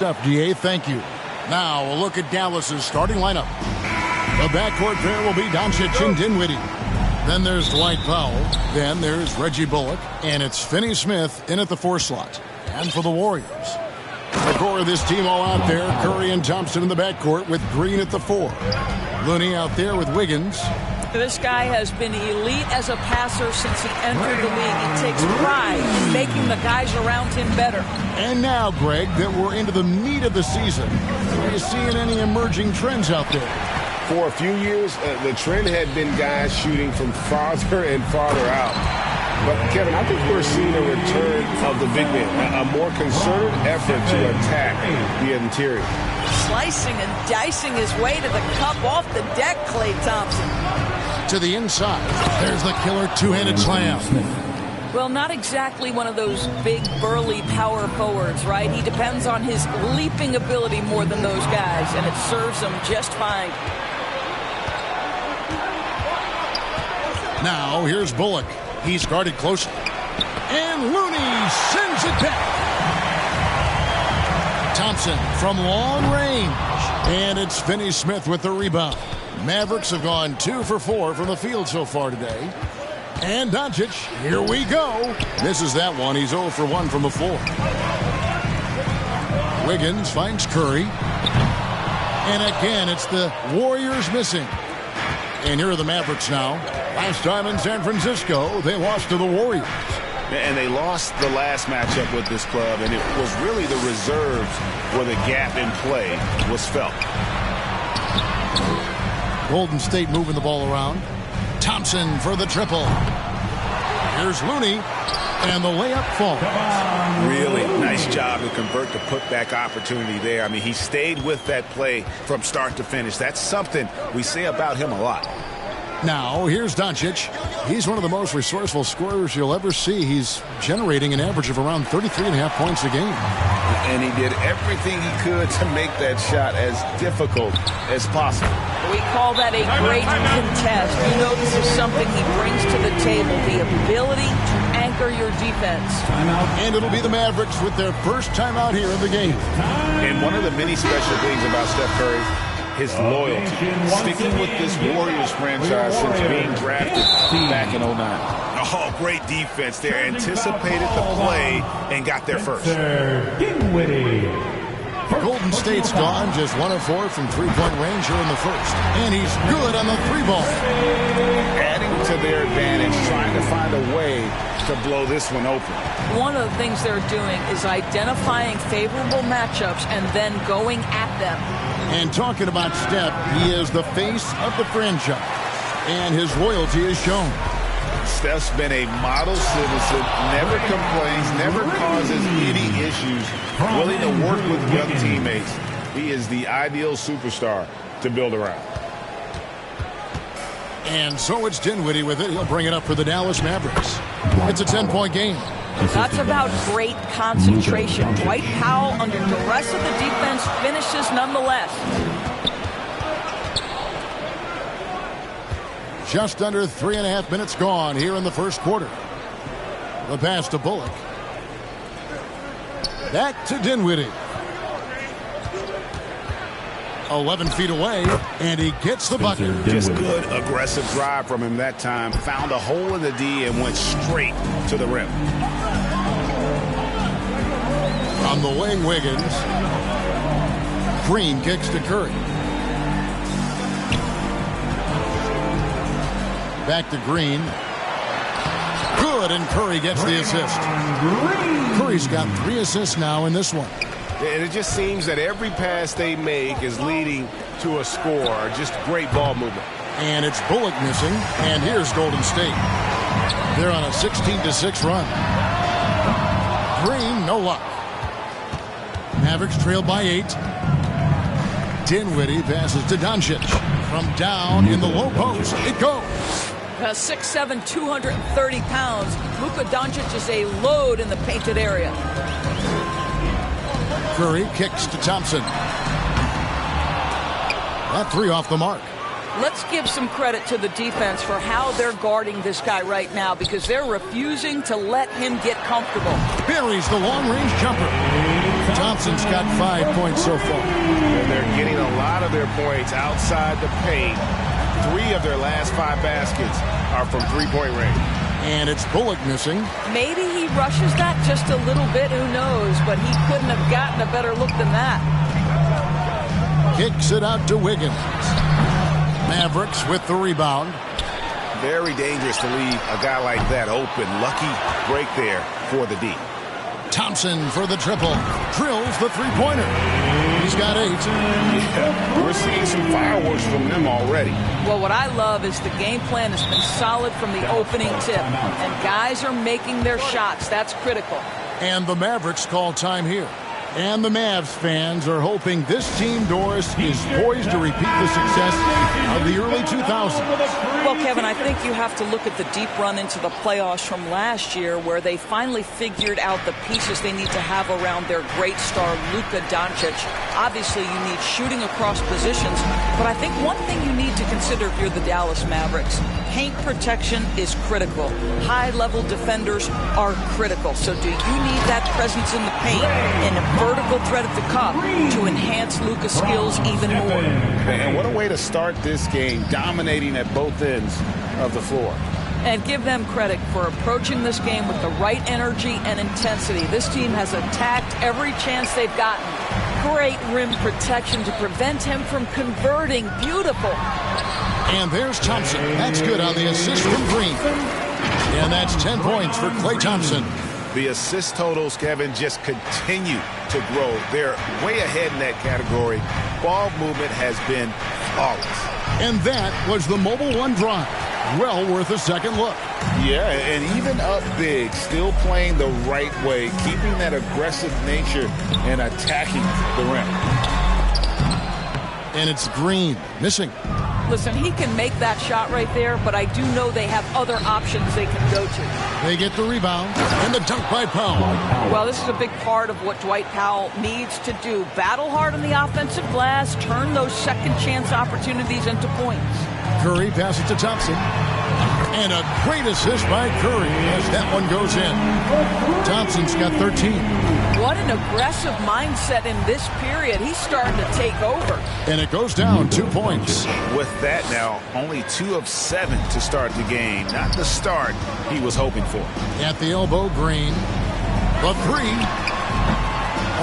Stuff, DA, thank you. Now a look at Dallas's starting lineup. The backcourt there will be Doncic and Dinwiddie. Then there's Dwight Powell. Then there's Reggie Bullock. And it's Finney Smith in at the 4 slot. And for the Warriors, the core of this team all out there. Curry and Thompson in the backcourt with Green at the 4. Looney out there with Wiggins. This guy has been elite as a passer since he entered the league. He takes pride in making the guys around him better. And now, Greg, that we're into the meat of the season, are you seeing any emerging trends out there? For a few years, the trend had been guys shooting from farther and farther out. But, Kevin, I think we're seeing a return of the big man, a more concerted effort to attack the interior. Slicing and dicing his way to the cup off the deck, Klay Thompson. To the inside. There's the killer two-handed slam. Well, not exactly one of those big, burly power forwards, right? He depends on his leaping ability more than those guys, and it serves him just fine. Now, here's Bullock. He's guarded closely. And Looney sends it back. Thompson from long range. And it's Finney Smith with the rebound. Mavericks have gone 2 for 4 from the field so far today. And Doncic, here we go. Misses that one. He's 0 for 1 from the floor. Wiggins finds Curry. And again, it's the Warriors missing. And here are the Mavericks now. Last time in San Francisco, they lost to the Warriors. And they lost the last matchup with this club, and it was really the reserves where the gap in play was felt. Golden State moving the ball around. Thompson for the triple. Here's Looney, and the layup falls. Really nice job to convert the putback opportunity there. I mean, he stayed with that play from start to finish. That's something we say about him a lot. Now, here's Doncic. He's one of the most resourceful scorers you'll ever see. He's generating an average of around 33.5 points a game. And he did everything he could to make that shot as difficult as possible. We call that a great contest. You know this is something he brings to the table, the ability to anchor your defense. And it'll be the Mavericks with their first time out here in the game. And one of the many special things about Steph Curry, his loyalty, sticking with this Warriors franchise since being drafted back in 2009. Oh, great defense there. Anticipated the play and got there first. Golden State's gone just 1 of 4 from three-point range here in the first. And he's good on the 3-ball. Adding to their advantage, trying to find a way to blow this one open. One of the things they're doing is identifying favorable matchups and then going at them. And talking about Steph, he is the face of the franchise. And his loyalty is shown. Steph's been a model citizen, never complains, never causes any issues, willing to work with young teammates. He is the ideal superstar to build around. And so it's Dinwiddie with it. He'll bring it up for the Dallas Mavericks. It's a 10-point game. That's about great concentration. Dwight Powell, under duress of the defense, finishes nonetheless. Just under 3.5 minutes gone here in the first quarter. The pass to Bullock. Back to Dinwiddie. 11 feet away, and he gets the bucket. Just good, aggressive drive from him that time. Found a hole in the D and went straight to the rim. On the wing, Wiggins. Green kicks to Curry. Back to Green. Good, and Curry gets the assist. Curry's got 3 assists now in this one. And it just seems that every pass they make is leading to a score. Just great ball movement. And it's Bullock missing, and here's Golden State. They're on a 16-6 run. Green, no luck. Mavericks trail by 8. Dinwiddie passes to Doncic. From down in the low post, it goes. 6'7", 230 pounds. Luka Doncic is a load in the painted area. Curry kicks to Thompson. That 3 off the mark. Let's give some credit to the defense for how they're guarding this guy right now, because they're refusing to let him get comfortable. Buries the long-range jumper. Thompson's got 5 points so far. And they're getting a lot of their points outside the paint. 3 of their last 5 baskets are from three-point range. And it's Bullock missing. Maybe he rushes that just a little bit, who knows, but he couldn't have gotten a better look than that. Kicks it out to Wiggins. Mavericks with the rebound. Very dangerous to leave a guy like that open. Lucky break there for the D. Thompson for the triple. Drills the three-pointer. He's got 8. Yeah, we're seeing some fireworks from them already. Well, what I love is the game plan has been solid from the opening tip. And guys are making their shots. That's critical. And the Mavericks call time here. And the Mavs fans are hoping this team, Doris, is poised to repeat the success of the early 2000s. Well, Kevin, I think you have to look at the deep run into the playoffs from last year where they finally figured out the pieces they need to have around their great star, Luka Doncic. Obviously, you need shooting across positions, but I think one thing you need to consider if you're the Dallas Mavericks, paint protection is critical. High-level defenders are critical. So do you need that presence in the paint and a vertical threat at the cup to enhance Luka's skills even more? And what a way to start this game, dominating at both ends of the floor. And give them credit for approaching this game with the right energy and intensity. This team has attacked every chance they've gotten. Great rim protection to prevent him from converting. Beautiful. And there's Thompson. That's good on the assist from Green. And that's 10 points for Klay Thompson. The assist totals, Kevin, just continue to grow. They're way ahead in that category. Ball movement has been flawless. And that was the Mobile One drive. Well worth a second look. Yeah, and even up big, still playing the right way, keeping that aggressive nature and attacking the rim. And it's Green missing. Listen, he can make that shot right there, but I do know they have other options they can go to. They get the rebound and the dunk by Powell. Well, this is a big part of what Dwight Powell needs to do. Battle hard on the offensive glass, turn those second chance opportunities into points. Curry passes to Thompson. And a great assist by Curry as that one goes in. Thompson's got 13. What an aggressive mindset in this period. He's starting to take over. And it goes down 2 points. With that now, only 2 of 7 to start the game. Not the start he was hoping for. At the elbow, Green. The 3.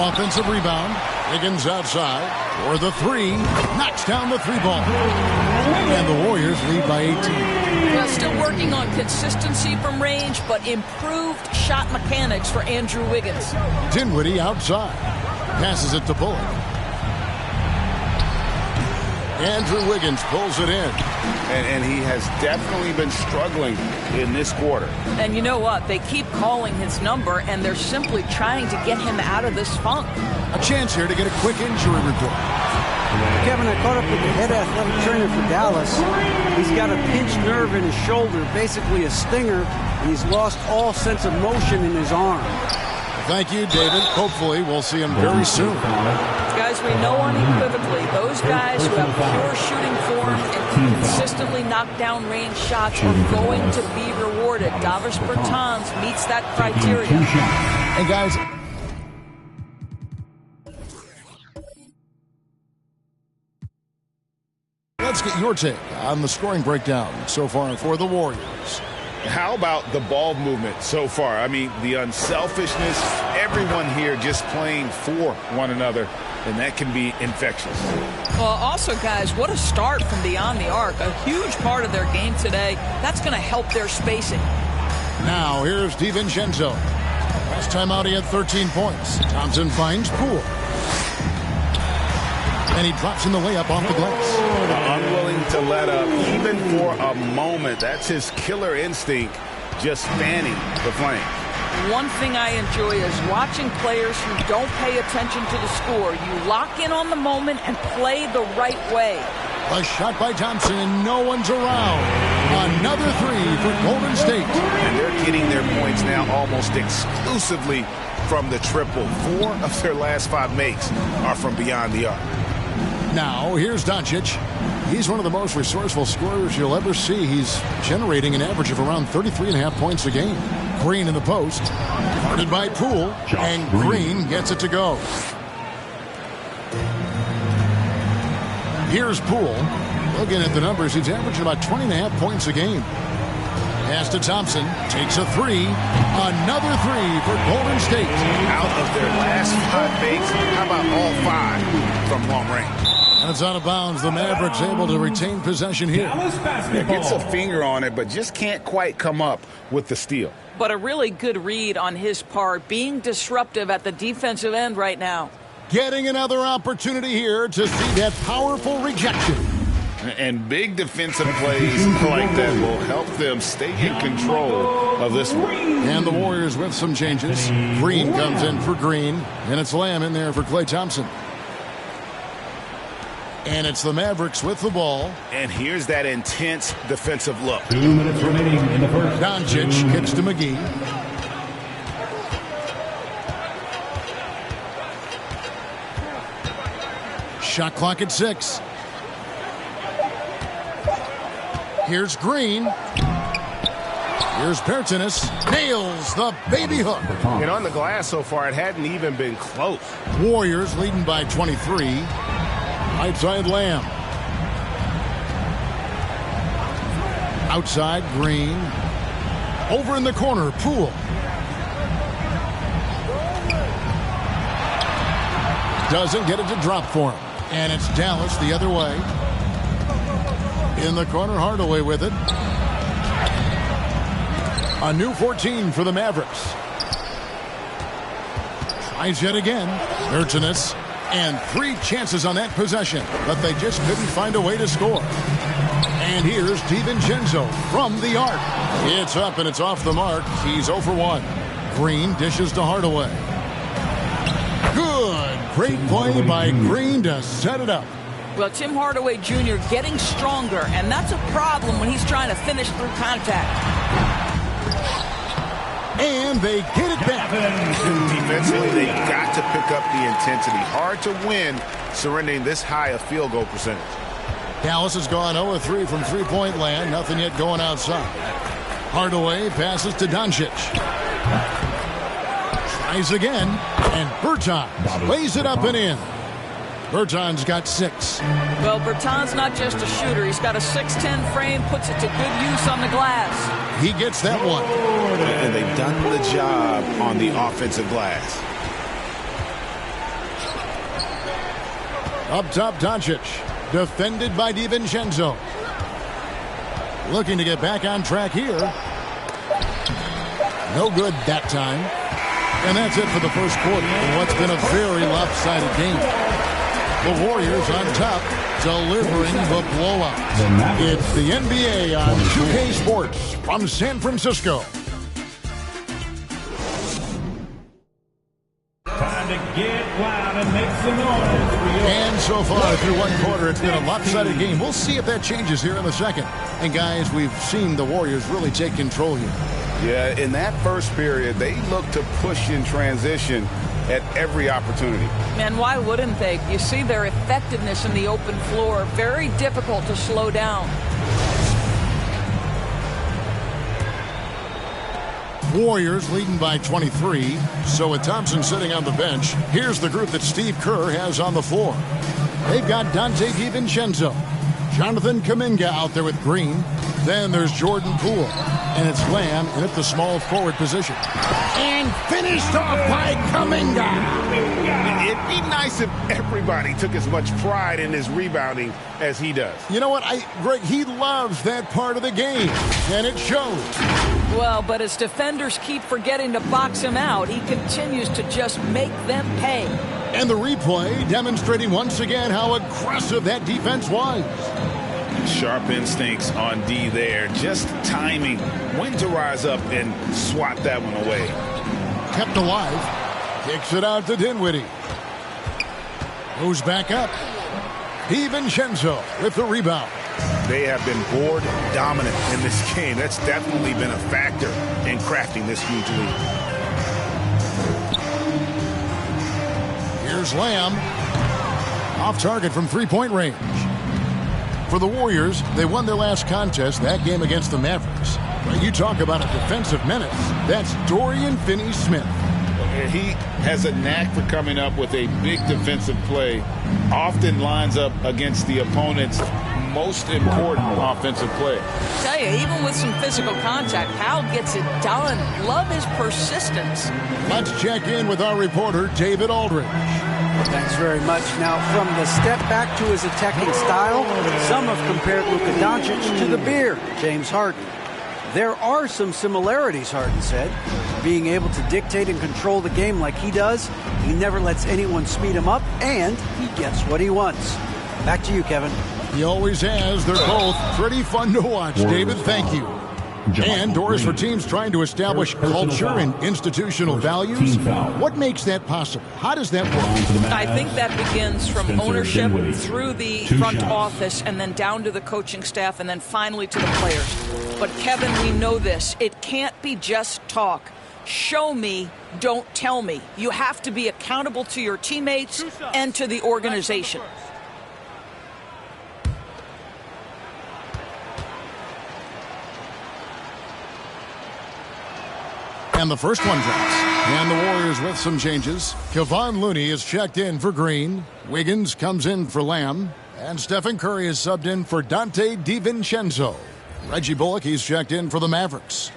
Offensive rebound. Wiggins outside. For the 3. Knocks down the 3 ball. And the Warriors lead by 18. Well, still working on consistency from range, but improved shot mechanics for Andrew Wiggins. Dinwiddie outside. Passes it to Bullock. Andrew Wiggins pulls it in. And he has definitely been struggling in this quarter. And you know what? They keep calling his number, and they're simply trying to get him out of this funk. A chance here to get a quick injury report. Kevin, I caught up with the head athletic trainer for Dallas. He's got a pinched nerve in his shoulder, basically a stinger, and he's lost all sense of motion in his arm. Thank you, David. Hopefully we'll see him very soon. Guys, we know unequivocally those guys who have pure shooting form and consistently knock down range shots are going to be rewarded. Davis Bertans meets that criteria. And guys, let's get your take on the scoring breakdown so far for the Warriors. How about the ball movement so far? I mean, the unselfishness, everyone here just playing for one another, and that can be infectious. Well, also, guys, what a start from beyond the arc. A huge part of their game today. That's going to help their spacing. Now, here's DiVincenzo. Last time out, he had 13 points. Thompson finds Poole. And he drops in the layup off the glass. Unwilling to let up, even for a moment. That's his killer instinct, just fanning the flame. One thing I enjoy is watching players who don't pay attention to the score. You lock in on the moment and play the right way. A shot by Thompson, and no one's around. Another 3 for Golden State. And they're getting their points now almost exclusively from the triple. 4 of their last 5 makes are from beyond the arc. Now, here's Doncic. He's one of the most resourceful scorers you'll ever see. He's generating an average of around 33.5 points a game. Green in the post. Guarded by Poole. And Green gets it to go. Here's Poole. Looking at the numbers, he's averaging about 20.5 points a game. Pass to Thompson. Takes a three. Another three for Golden State. Out of their last 5 makes, how about all 5 from long range? And it's out of bounds. The Mavericks able to retain possession here. Gets a finger on it, but just can't quite come up with the steal. But a really good read on his part, being disruptive at the defensive end right now. Getting another opportunity here to see that powerful rejection. And big defensive plays like that will help them stay in control of this one. And the Warriors with some changes. Green comes in for Green, and it's Lamb in there for Klay Thompson. And it's the Mavericks with the ball. And here's that intense defensive look. 2 minutes remaining in the first. Doncic kicks to McGee. Shot clock at 6. Here's Green. Here's Pertinas. Nails the baby hook. And on the glass so far, it hadn't even been close. Warriors leading by 23. Outside Lamb. Outside Green. Over in the corner, Poole. Doesn't get it to drop for him. And it's Dallas the other way. In the corner, Hardaway with it. A new 14 for the Mavericks. Tries yet again. Pertinas. And 3 chances on that possession, but they just couldn't find a way to score. And here's DiVincenzo from the arc. It's up and it's off the mark. He's 0 for 1. Green dishes to Hardaway. Good. Great play by Green to set it up. Well, Tim Hardaway Jr. getting stronger, and that's a problem when he's trying to finish through contact. And they get it back. Defensively, they got to pick up the intensity. Hard to win surrendering this high a field goal percentage. Dallas has gone 0-3 from three-point land. Nothing yet going outside. Hardaway passes to Doncic. Tries again. And Bertans lays it up and in. Bertans got 6. Well, Bertans not just a shooter. He's got a 6'10 frame, puts it to good use on the glass. He gets that one. And they've done the job on the offensive glass. Up top, Doncic. Defended by DiVincenzo. Looking to get back on track here. No good that time. And that's it for the first quarter in what's been a very lopsided game. The Warriors on top, delivering the blowout. It's the NBA on 2K Sports from San Francisco. Time to get loud and make some noise. And so far through one quarter, it's been a lopsided game. We'll see if that changes here in the second. And guys, we've seen the Warriors really take control here. Yeah, in that first period, they looked to push in transition at every opportunity. Man, why wouldn't they? You see their effectiveness in the open floor. Very difficult to slow down. Warriors leading by 23. So with Thompson sitting on the bench, here's the group that Steve Kerr has on the floor. They've got Dante DiVincenzo, Jonathan Kuminga out there with Green. Then there's Jordan Poole. And it's Lamb in at the small forward position. And finished off by Kuminga. It'd be nice if everybody took as much pride in his rebounding as he does. You know what, Greg, he loves that part of the game, and it shows. Well, but as defenders keep forgetting to box him out, he continues to just make them pay. And the replay demonstrating once again how aggressive that defense was. Sharp instincts on D there. Just timing when to rise up and swat that one away. Kept alive. Kicks it out to Dinwiddie. Moves back up. DiVincenzo with the rebound. They have been board dominant in this game. That's definitely been a factor in crafting this huge lead. Here's Lamb. Off target from three-point range. For the Warriors, they won their last contest, that game against the Mavericks. When you talk about a defensive menace, that's Dorian Finney-Smith. He has a knack for coming up with a big defensive play, often lines up against the opponent's most important offensive play. I tell you, even with some physical contact, Powell gets it done. Love his persistence. Let's check in with our reporter, David Aldridge. Thanks very much. Now, from the step back to his attacking style, some have compared Luka Doncic to the beard, James Harden. There are some similarities, Harden said. Being able to dictate and control the game like he does, he never lets anyone speed him up, and he gets what he wants. Back to you, Kevin. He always has. They're both pretty fun to watch. David, thank you. And doors for teams trying to establish culture and institutional values. What makes that possible? How does that work? I think that begins from ownership through the front office and then down to the coaching staff and then finally to the players. But, Kevin, we know this. It can't be just talk. Show me, don't tell me. You have to be accountable to your teammates and to the organization. And the first one drops. And the Warriors with some changes. Kevon Looney is checked in for Green. Wiggins comes in for Lamb. And Stephen Curry is subbed in for Dante DiVincenzo. Reggie Bullock, he's checked in for the Mavericks.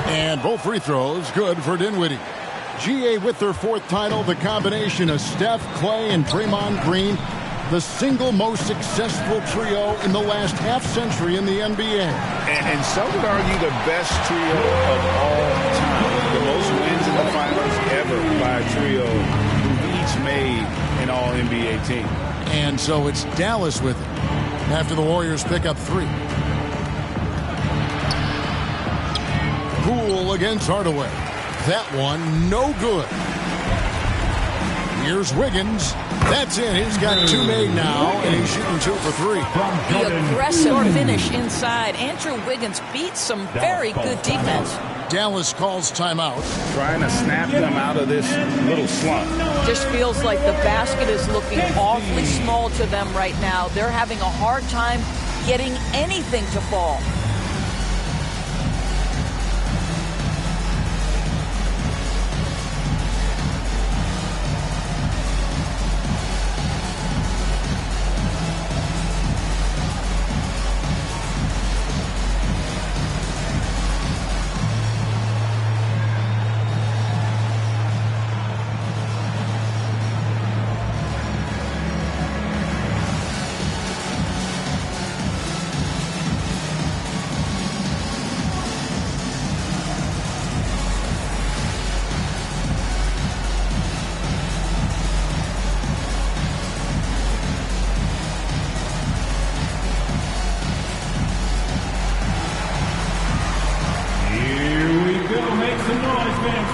And both free throws good for Dinwiddie. GA with their fourth title, the combination of Steph, Klay, and Draymond Green. The single most successful trio in the last half-century in the NBA. And some would argue the best trio of all time. The most wins in the finals ever by a trio who've each made an all-NBA team. And so it's Dallas with it after the Warriors pick up 3. Poole against Hardaway. That one, no good. Here's Wiggins. That's it. He's got 2 made now, and he's shooting 2 for 3. The aggressive finish inside. Andrew Wiggins beats some very good defense. Dallas calls timeout. Trying to snap them out of this little slump. Just feels like the basket is looking awfully small to them right now. They're having a hard time getting anything to fall.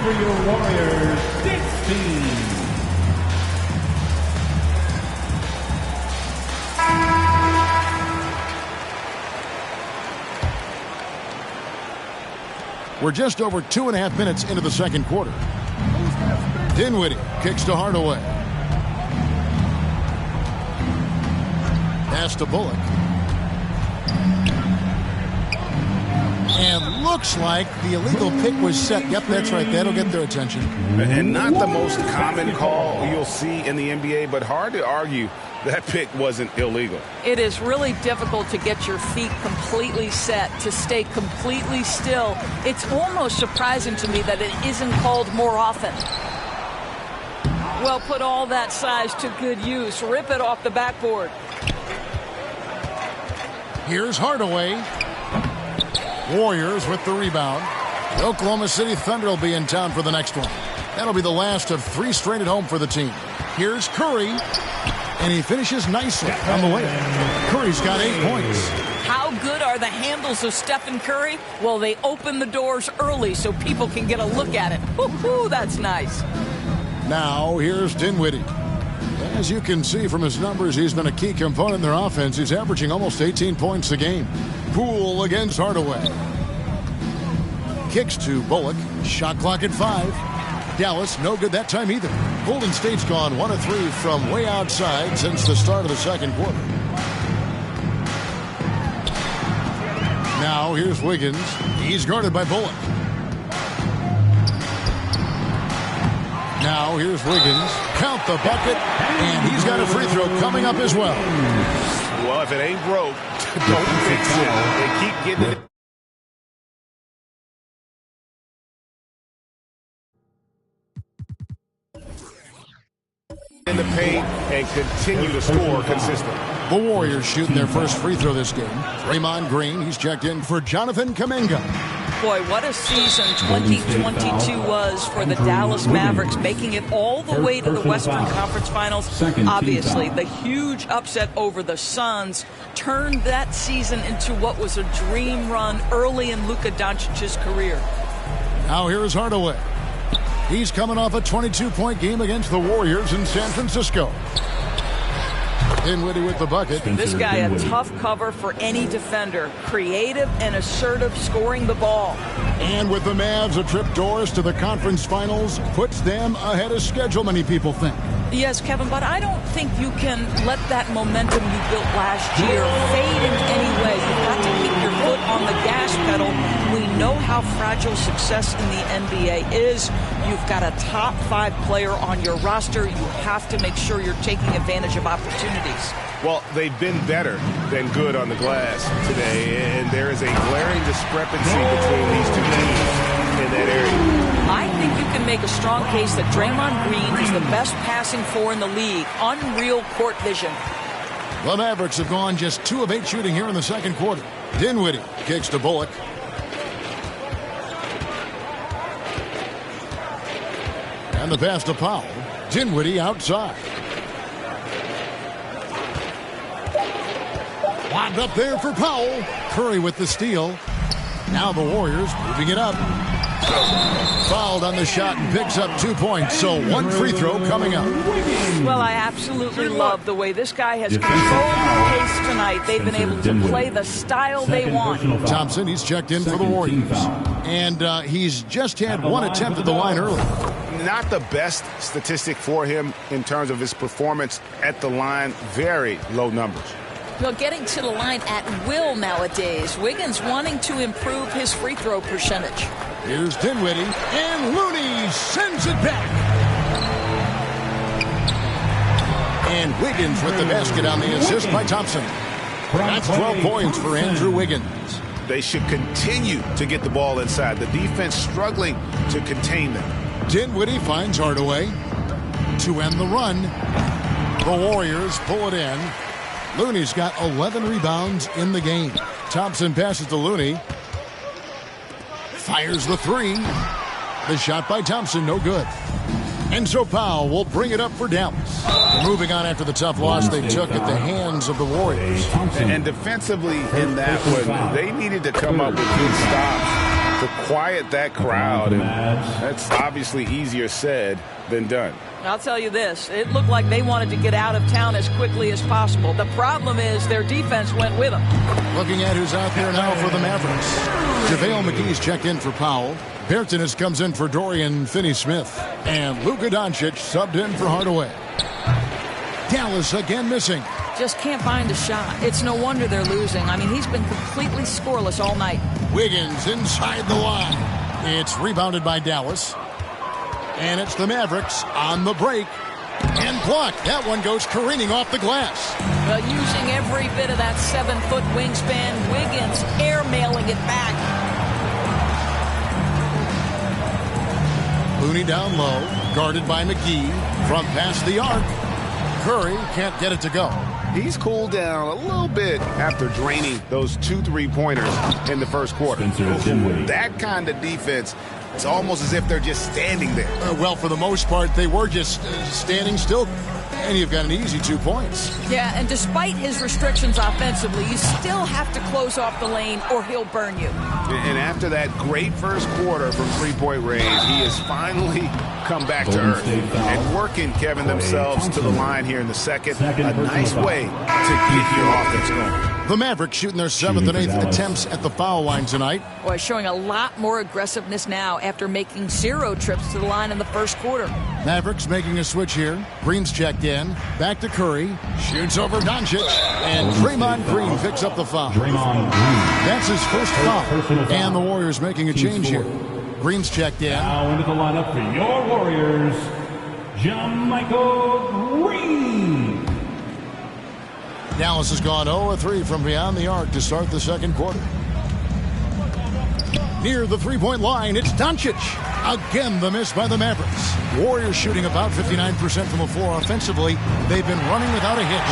for your Warriors, 16. We're just over 2.5 minutes into the second quarter. Dinwiddie kicks to Hardaway. Pass to Bullock. And looks like the illegal pick was set. Yep, that's right. That'll get their attention. And not the most common call you'll see in the NBA, but hard to argue that pick wasn't illegal. It is really difficult to get your feet completely set, to stay completely still. It's almost surprising to me that it isn't called more often. Well, put all that size to good use. Rip it off the backboard. Here's Hardaway. Warriors with the rebound. The Oklahoma City Thunder will be in town for the next one. That'll be the last of 3 straight at home for the team. Here's Curry. And he finishes nicely on the way. Curry's got 8 points. How good are the handles of Stephen Curry? Well, they open the doors early so people can get a look at it. Woo-hoo, that's nice. Now, here's Dinwiddie. As you can see from his numbers, he's been a key component in their offense. He's averaging almost 18 points a game. Poole against Hardaway. Kicks to Bullock. Shot clock at 5. Dallas, no good that time either. Golden State's gone 1 of 3 from way outside since the start of the second quarter. Now here's Wiggins. He's guarded by Bullock. Now here's Wiggins. Count the bucket. And he's got a free throw coming up as well. Well, if it ain't broke, don't fix it. They keep getting it. In the paint and continue to score consistently. The Warriors shooting their first free throw this game. Draymond Green, he's checked in for Jonathan Kuminga. Boy, what a season 2022 was for the Dallas Mavericks, making it all the way to the Western Conference Finals. Obviously, the huge upset over the Suns turned that season into what was a dream run early in Luka Doncic's career. Now here's Hardaway. He's coming off a 22-point game against the Warriors in San Francisco. Dinwiddie with the bucket. This guy a tough cover for any defender. Creative and assertive scoring the ball. And with the Mavs, a trip doors to the conference finals puts them ahead of schedule, many people think. Yes, Kevin, but I don't think you can let that momentum you built last year fade in any way. You've got to keep your foot on the gas pedal. We know how fragile success in the NBA is. You've got a top 5 player on your roster. You have to make sure you're taking advantage of opportunities. Well, they've been better than good on the glass today, and there is a glaring discrepancy between these two teams in that area. I think you can make a strong case that Draymond Green is the best passing four in the league. Unreal court vision. The Mavericks have gone just 2 of 8 shooting here in the second quarter. Dinwiddie kicks to Bullock. And the pass to Powell. Dinwiddie outside. Lobbed up there for Powell. Curry with the steal. Now the Warriors moving it up. Fouled on the shot and picks up 2 points. So 1 free throw coming up. Well, I absolutely love the way this guy has controlled the pace tonight. They've been able to play the style they want. Thompson, he's checked in for the Warriors. And he's just had 1 attempt at the line early. Not the best statistic for him in terms of his performance at the line. Very low numbers. Well, getting to the line at will nowadays. Wiggins wanting to improve his free throw percentage. Here's Dinwiddie, and Looney sends it back. And Wiggins with the basket on the assist by Thompson. That's 12 points for Andrew Wiggins. They should continue to get the ball inside. The defense struggling to contain them. Dinwiddie finds Hardaway to end the run. The Warriors pull it in. Looney's got 11 rebounds in the game. Thompson passes to Looney. Fires the 3. The shot by Thompson, no good. And so Powell will bring it up for Dallas. Moving on after the tough loss they took at the hands of the Warriors. And defensively in that one, they needed to come up with good stops to quiet that crowd. And that's obviously easier said than done. I'll tell you this, it looked like they wanted to get out of town as quickly as possible. The problem is their defense went with them. Looking at who's out there now for the Mavericks. JaVale McGee's checked in for Powell. Bertans comes in for Dorian Finney-Smith. And Luka Doncic subbed in for Hardaway. Dallas again missing. Just can't find a shot. It's no wonder they're losing. I mean, he's been completely scoreless all night. Wiggins inside the line. It's rebounded by Dallas. And it's the Mavericks on the break. And blocked. That one goes careening off the glass. Using every bit of that 7-foot wingspan, Wiggins airmailing it back. Looney down low, guarded by McGee. From past the arc. Curry can't get it to go. He's cooled down a little bit after draining those 2 3-pointers in the first quarter. That kind of defense, it's almost as if they're just standing there. Well, for the most part, they were just standing still. And you've got an easy 2 points. Yeah, and despite his restrictions offensively, you still have to close off the lane or he'll burn you. And after that great first quarter from 3-point range, he has finally come back to earth. And working, Kevin, themselves to the line here in the second. A nice way to get your offense going. The Mavericks shooting their 7th and 8th attempts at the foul line tonight. Boy, showing a lot more aggressiveness now after making 0 trips to the line in the first quarter. Mavericks making a switch here. Green's checked in. Back to Curry. Shoots over Doncic. And Draymond Green picks up the foul. That's his first foul. And the Warriors making a change here. Green's checked in. Now into the lineup for your Warriors, Michael Green. Dallas has gone 0-3 from beyond the arc to start the second quarter. Near the three-point line, it's Doncic. Again, the miss by the Mavericks. Warriors shooting about 59% from the floor offensively. They've been running without a hitch.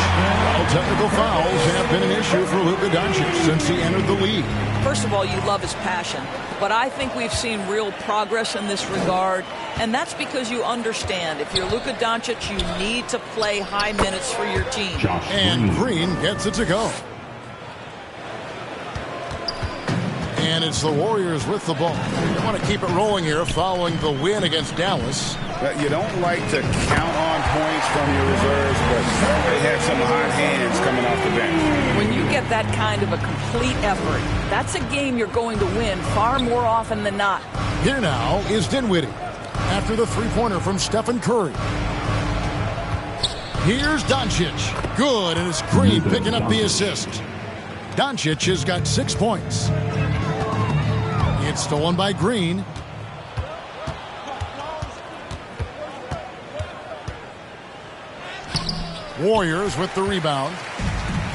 Well, technical fouls have been an issue for Luka Doncic since he entered the league. First of all, you love his passion, but I think we've seen real progress in this regard, and that's because you understand if you're Luka Doncic, you need to play high minutes for your team. And Green gets it to go. And it's the Warriors with the ball. They want to keep it rolling here following the win against Dallas. You don't like to count on points from your reserves, but they had some hot hands coming off the bench. When you get that kind of a complete effort, that's a game you're going to win far more often than not. Here now is Dinwiddie after the three-pointer from Stephen Curry. Here's Doncic. Good, and it's Green picking up the assist. Doncic has got 6 points. It's stolen by Green. Warriors with the rebound.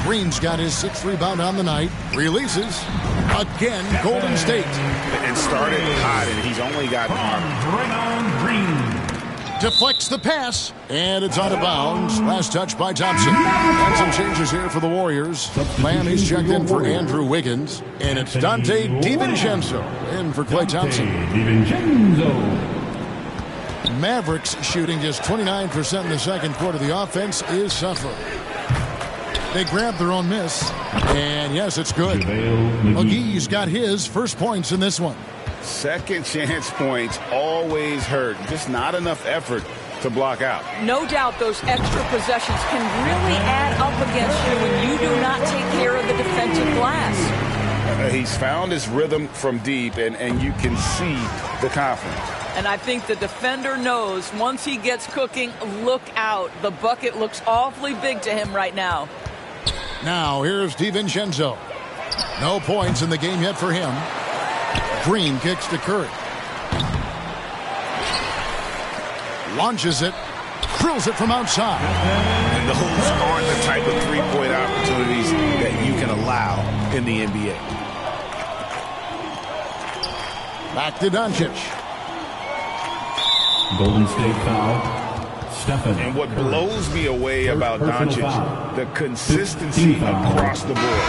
Green's got his 6th rebound on the night. Releases. Again, Golden State. And started hot, and he's only got Green. Deflects the pass, and it's out of bounds. Last touch by Thompson. And some changes here for the Warriors. He's checked in for Andrew Wiggins, and it's Dante DiVincenzo in for Klay Thompson. Mavericks shooting just 29% in the second quarter. The offense is suffering. They grab their own miss, and yes, it's good. McGee's got his first points in this one. Second chance points always hurt. Just not enough effort to block out. No doubt those extra possessions can really add up against you when you do not take care of the defensive glass. He's found his rhythm from deep, and you can see the confidence. And I think the defender knows once he gets cooking, look out. The bucket looks awfully big to him right now. Now here's DiVincenzo. No points in the game yet for him. Green kicks to Curry. Launches it. Drills it from outside. And those aren't the type of three-point opportunities that you can allow in the NBA. Back to Doncic. Golden State foul. Stephen. And what blows me away about Doncic, the consistency across the board.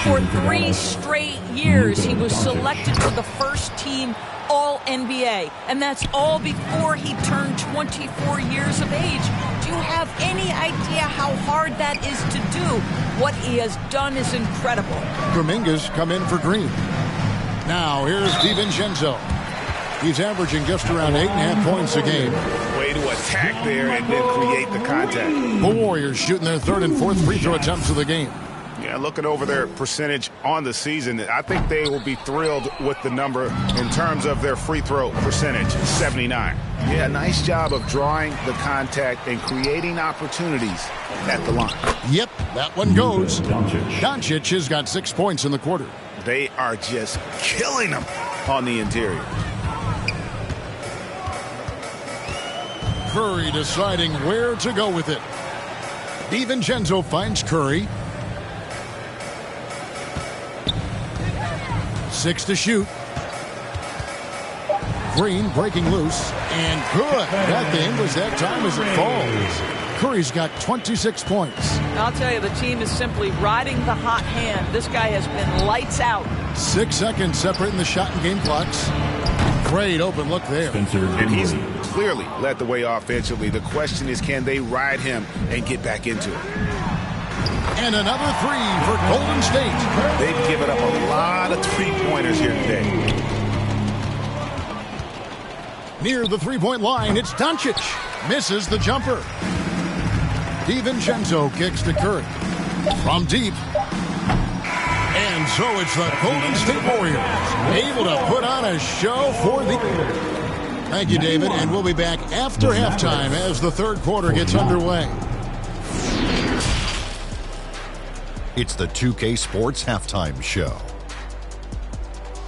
For 3 straight years, he was selected to the first team All-NBA. And that's all before he turned 24 years of age. Do you have any idea how hard that is to do? What he has done is incredible. Dominguez come in for Green. Now here's DiVincenzo. He's averaging just around 8.5 points a game. Way to attack there and then create the contact. The Warriors shooting their 3rd and 4th free throw attempts of the game. Yeah, looking over their percentage on the season, I think they will be thrilled with the number in terms of their free throw percentage, 79. Yeah, nice job of drawing the contact and creating opportunities at the line. Yep, that one goes. Doncic has got 6 points in the quarter. They are just killing them on the interior. Curry deciding where to go with it. DiVincenzo finds Curry. 6 to shoot. Green breaking loose. And good. That thing was that time as it falls. Curry's got 26 points. I'll tell you, the team is simply riding the hot hand. This guy has been lights out. 6 seconds separating the shot and game clocks. Great open look there. And he's clearly led the way offensively. The question is, can they ride him and get back into it? And another 3 for Golden State. They've given up a lot of three-pointers here today. Near the three-point line, it's Doncic. Misses the jumper. DiVincenzo kicks to Curry. From deep, And so it's the Golden State Warriors able to put on a show for the... Thank you, David, and we'll be back after halftime as the third quarter gets underway. It's the 2K Sports Halftime Show.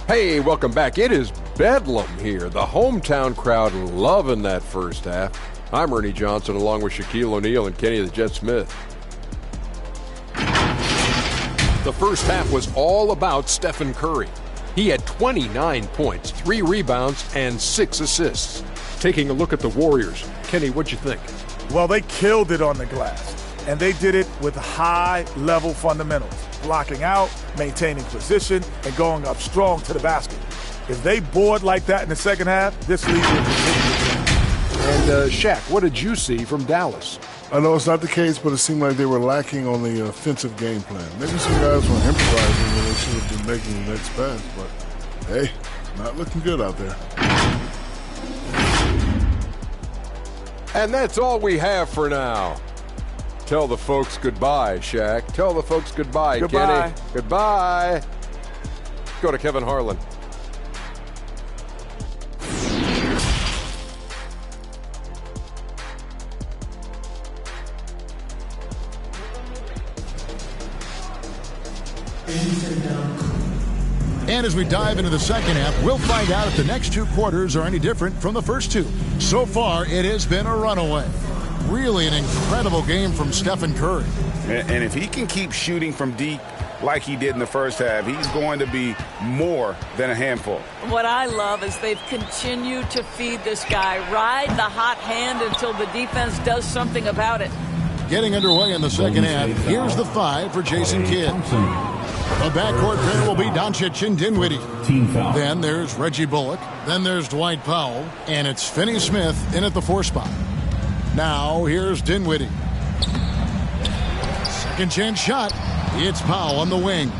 Hey, welcome back. It is Bedlam here. The hometown crowd loving that first half. I'm Ernie Johnson along with Shaquille O'Neal and Kenny the Jet Smith. The first half was all about Stephen Curry. He had 29 points, 3 rebounds, and 6 assists. Taking a look at the Warriors. Kenny, what'd you think? Well, they killed it on the glass, and they did it with high-level fundamentals, blocking out, maintaining position, and going up strong to the basket. If they board like that in the second half, this league will continue. And Shaq, what did you see from Dallas? I know it's not the case, but it seemed like they were lacking on the offensive game plan. Maybe some guys were improvising when they should have been making the next pass, but hey, not looking good out there. And that's all we have for now. Tell the folks goodbye, Shaq. Tell the folks goodbye, Goodbye. Kenny. Goodbye. Go to Kevin Harlan. And as we dive into the second half, we'll find out if the next 2 quarters are any different from the first 2. So far, it has been a runaway. Really an incredible game from Stephen Curry. And if he can keep shooting from deep like he did in the first half, he's going to be more than a handful. What I love is they've continued to feed this guy, ride the hot hand until the defense does something about it. Getting underway in the second half, here's the 5 for Jason Kidd. The backcourt pair will be Doncic and Dinwiddie. Then there's Reggie Bullock. Then there's Dwight Powell. And it's Finney Smith in at the 4 spot. Now here's Dinwiddie. Second chance shot. It's Powell on the wing.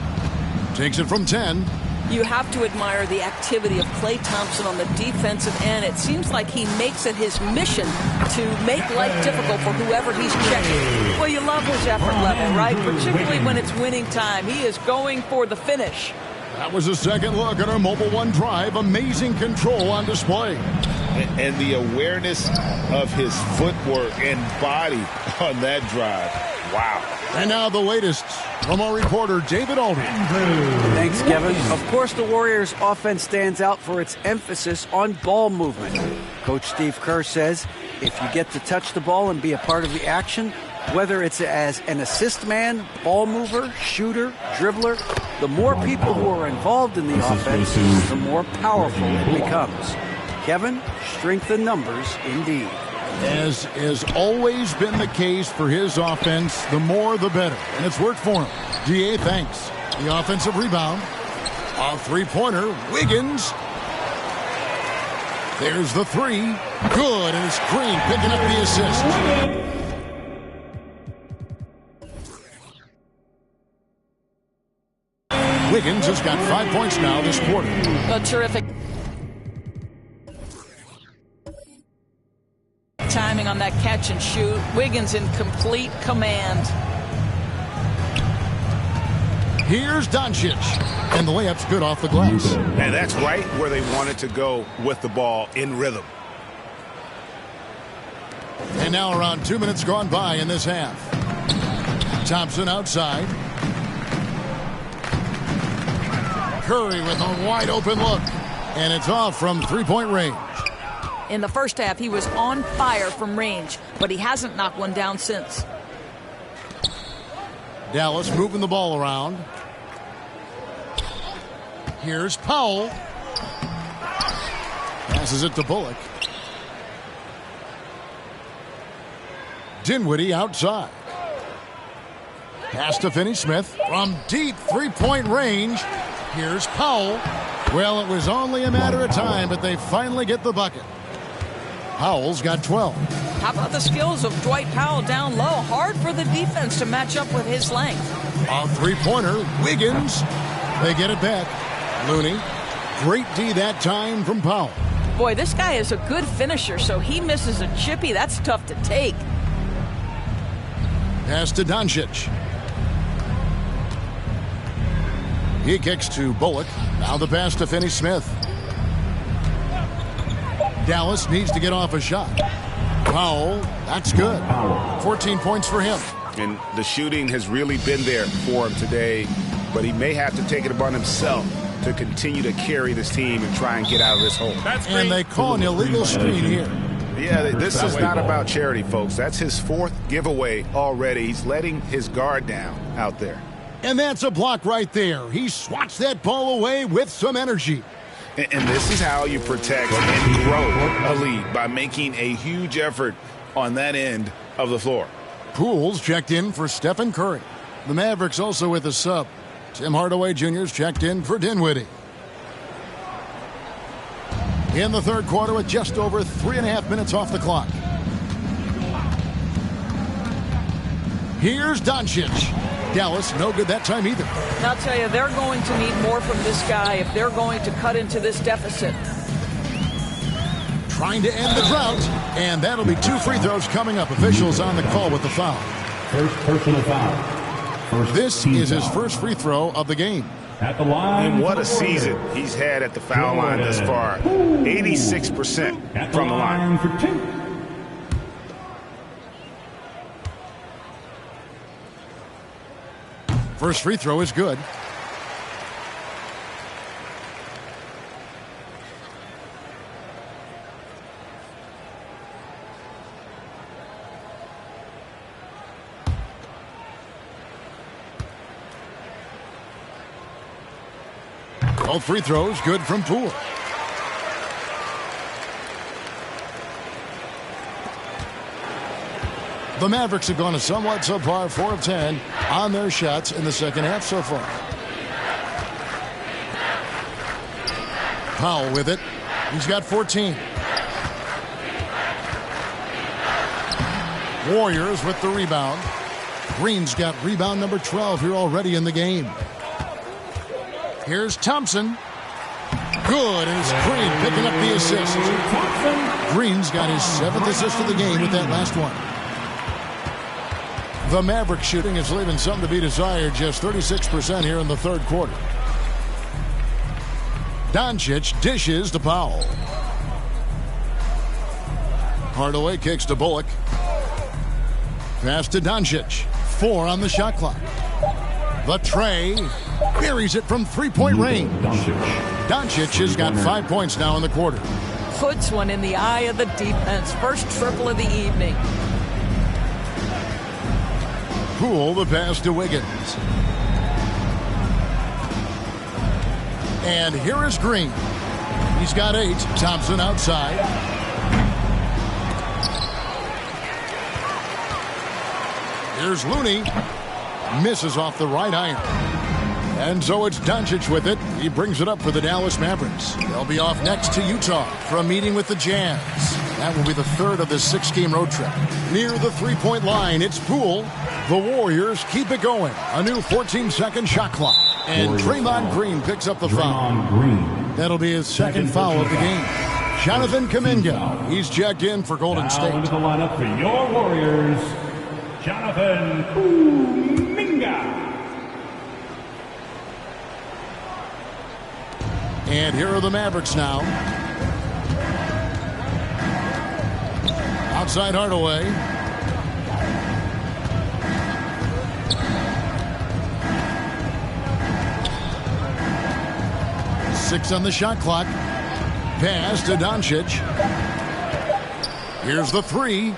Takes it from 10. You have to admire the activity of Klay Thompson on the defensive end. It seems like he makes it his mission to make life difficult for whoever he's checking. Well, you love his effort level, right? Particularly when it's winning time. He is going for the finish. That was a second look at our Mobile One drive. Amazing control on display. And the awareness of his footwork and body on that drive. Wow. And now the latest from our reporter, David Aldridge. Thanks, Kevin. Of course, the Warriors' offense stands out for its emphasis on ball movement. Coach Steve Kerr says if you get to touch the ball and be a part of the action, whether it's as an assist man, ball mover, shooter, dribbler, the more people who are involved in the offense, the more powerful it becomes. Kevin, strength in numbers indeed. As has always been the case for his offense, the more the better. And it's worked for him. DA thanks. The offensive rebound. A three-pointer. Wiggins. There's the 3. Good. And it's Green picking up the assist. Wiggins has got 5 points now this quarter. Terrific timing on that catch and shoot. Wiggins in complete command. Here's Doncic. And the layup's good off the glass. And that's right where they wanted to go with the ball, in rhythm. And now around 2 minutes gone by in this half. Thompson outside. Curry with a wide open look. And it's off from three-point range. In the first half, he was on fire from range, but he hasn't knocked one down since. Dallas moving the ball around. Here's Powell. Passes it to Bullock. Dinwiddie outside. Pass to Finney Smith from deep three-point range. Here's Powell. Well, it was only a matter of time, but they finally get the bucket. Powell's got 12. How about the skills of Dwight Powell down low? Hard for the defense to match up with his length. A three-pointer. Wiggins. They get it back. Looney. Great D that time from Powell. Boy, this guy is a good finisher, so he misses a chippy. That's tough to take. Pass to Doncic. He kicks to Bullock. Now the pass to Finney-Smith. Dallas needs to get off a shot. Powell, that's good. 14 points for him. And the shooting has really been there for him today, but he may have to take it upon himself to continue to carry this team and try and get out of this hole. And they call an illegal screen here. Yeah, this is not about charity, folks. That's his 4th giveaway already. He's letting his guard down out there. And that's a block right there. He swats that ball away with some energy. And this is how you protect and grow a lead, by making a huge effort on that end of the floor. Poole's checked in for Stephen Curry. The Mavericks also with a sub. Tim Hardaway Jr.'s checked in for Dinwiddie. In the third quarter with just over 3.5 minutes off the clock. Here's Doncic. Dallas, no good that time either. And I'll tell you, they're going to need more from this guy if they're going to cut into this deficit. Trying to end the drought, and that'll be 2 free throws coming up. Officials on the call with the foul. First personal foul. This is his first free throw of the game. At the line. And what a season he's had at the foul line thus far. 86% from the line. For 2. First free throw is good. Both free throws good from Poole. The Mavericks have gone a somewhat subpar 4 of 10 on their shots in the second half so far. Powell with it. He's got 14. Warriors with the rebound. Green's got rebound number 12 here already in the game. Here's Thompson. Good, and it's Green picking up the assist. Green's got his 7th assist of the game with that last one. The Maverick shooting is leaving something to be desired, just 36% here in the third quarter. Doncic dishes to Powell. Hardaway kicks to Bullock. Pass to Doncic. 4 on the shot clock. The tray buries it from 3-point range. Doncic has got 5 points now in the quarter. Puts one in the eye of the defense. First triple of the evening. Poole the pass to Wiggins. And here is Green. He's got 8. Thompson outside. Here's Looney. Misses off the right iron. And so it's Doncic with it. He brings it up for the Dallas Mavericks. They'll be off next to Utah for a meeting with the Jazz. That will be the 3rd of this 6-game road trip. Near the 3-point line, it's Poole. The Warriors keep it going. A new 14-second shot clock. And Draymond Green picks up the foul. That'll be his second foul of the game. Jonathan Kuminga. He's checked in for Golden State. Into the lineup for your Warriors, Jonathan Kuminga. And here are the Mavericks now. Outside Hardaway. Six on the shot clock. Pass to Doncic. Here's the 3.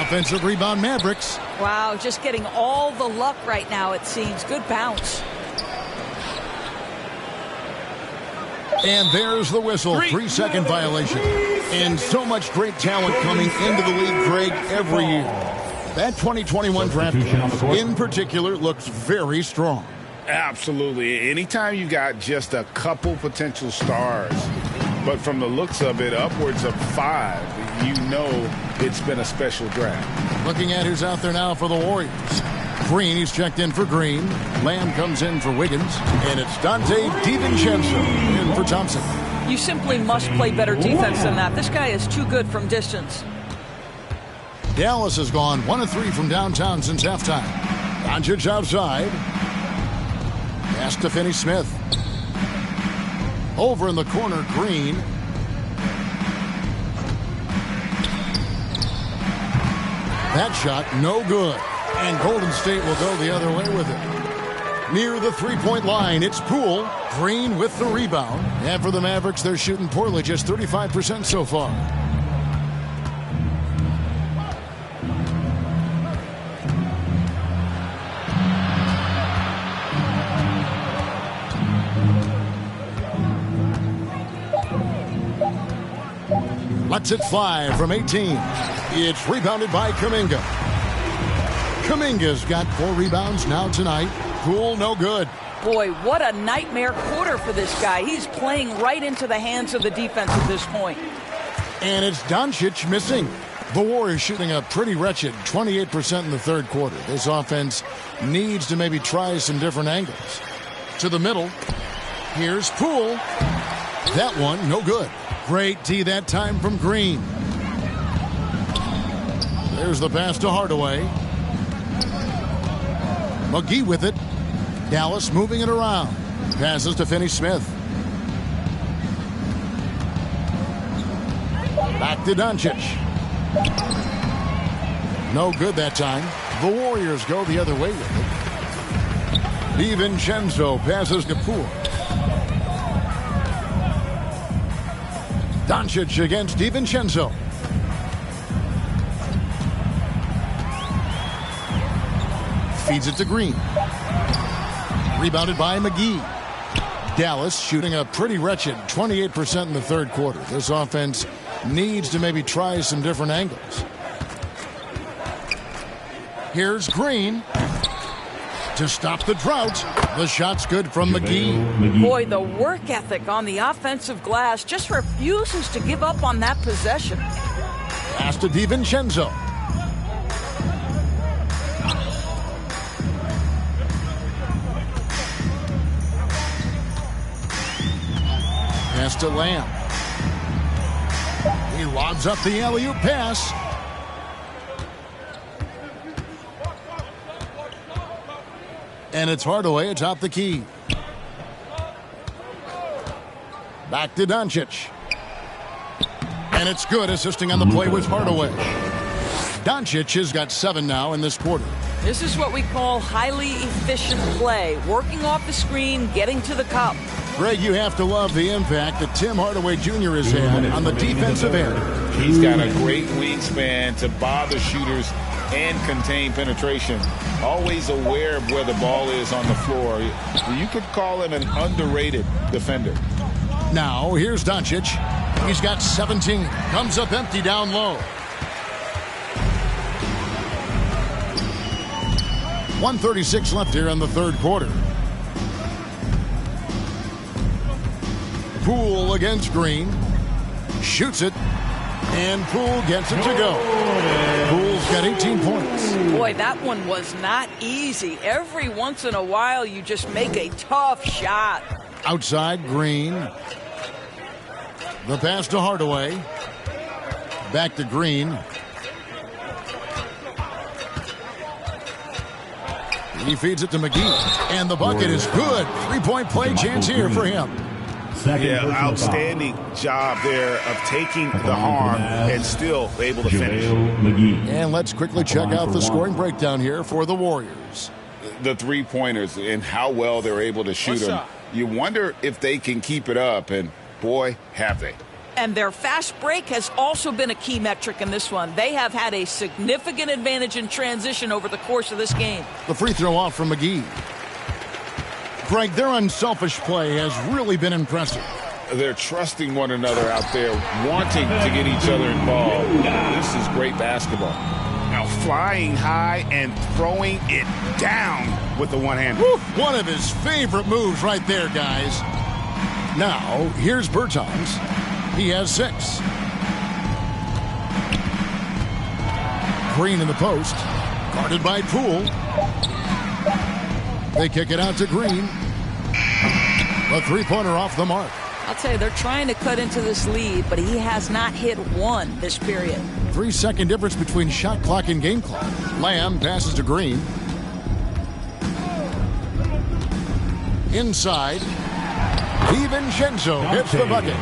Offensive rebound Mavericks. Wow, just getting all the luck right now, it seems. Good bounce. And there's the whistle. 3-second violation. And so much great talent coming into the league, Greg, every year. That 2021 draft in particular looks very strong. Absolutely. Anytime you got just a couple potential stars, but from the looks of it, upwards of 5, you know it's been a special draft. Looking at who's out there now for the Warriors. Green, he's checked in for Green. Lamb comes in for Wiggins. And it's Dante DiVincenzo in for Thompson. You simply must play better defense than that. This guy is too good from distance. Dallas has gone 1 of 3 from downtown since halftime. Doncic outside. Pass to Finney Smith. Over in the corner, Green. That shot, no good. And Golden State will go the other way with it. Near the three-point line, it's Poole. Green with the rebound. And for the Mavericks, they're shooting poorly, just 35% so far. Lets it fly from 18. It's rebounded by Kuminga. Kuminga's got 4 rebounds now tonight. Poole, no good. Boy, what a nightmare quarter for this guy. He's playing right into the hands of the defense at this point. And it's Doncic missing. The Warriors shooting a pretty wretched 28% in the third quarter. This offense needs to maybe try some different angles. To the middle. Here's Poole. That one, no good. Great D that time from Green. There's the pass to Hardaway. McGee with it. Dallas moving it around. Passes to Finney Smith. Back to Doncic. No good that time. The Warriors go the other way with it. DiVincenzo passes to Poole. Doncic against DiVincenzo. Feeds it to Green. Rebounded by McGee. Dallas shooting a pretty wretched 28% in the third quarter. This offense needs to maybe try some different angles. Here's Green to stop the drought. The shot's good from McGee. Boy, the work ethic on the offensive glass just refuses to give up on that possession. Pass to DiVincenzo. Pass to Lamb. He lobs up the alley-oop pass. And it's Hardaway atop the key. Back to Doncic. And it's good, assisting on the play with Hardaway. Doncic has got 7 now in this quarter. This is what we call highly efficient play. Working off the screen, getting to the cup. Greg, you have to love the impact that Tim Hardaway Jr. has had on the defensive end. He's got a great wingspan to bother shooters and contain penetration. Always aware of where the ball is on the floor. You could call him an underrated defender. Now, here's Doncic. He's got 17. Comes up empty down low. 1:36 left here in the third quarter. Poole against Green. Shoots it. And Poole gets it to go. Poole's got 18 points. Boy, that one was not easy. Every once in a while, you just make a tough shot. Outside, Green. The pass to Hardaway. Back to Green. He feeds it to McGee. And the bucket is good. Three-point play chance here for him. Yeah, outstanding job there of taking the harm and still able to finish. And let's quickly check out the scoring breakdown here for the Warriors. The three-pointers and how well they're able to shoot them. You wonder if they can keep it up, and boy, have they. And their fast break has also been a key metric in this one. They have had a significant advantage in transition over the course of this game. The free throw off from McGee. Greg, their unselfish play has really been impressive. They're trusting one another out there, wanting to get each other involved. This is great basketball. Now flying high and throwing it down with the one hand. One of his favorite moves right there, guys. Now, here's Bertans. He has 6. Green in the post. Guarded by Poole. They kick it out to Green. A three-pointer off the mark. I'll tell you, they're trying to cut into this lead, but he has not hit one this period. 3-second difference between shot clock and game clock. Lamb passes to Green. Inside. DiVincenzo hits the bucket.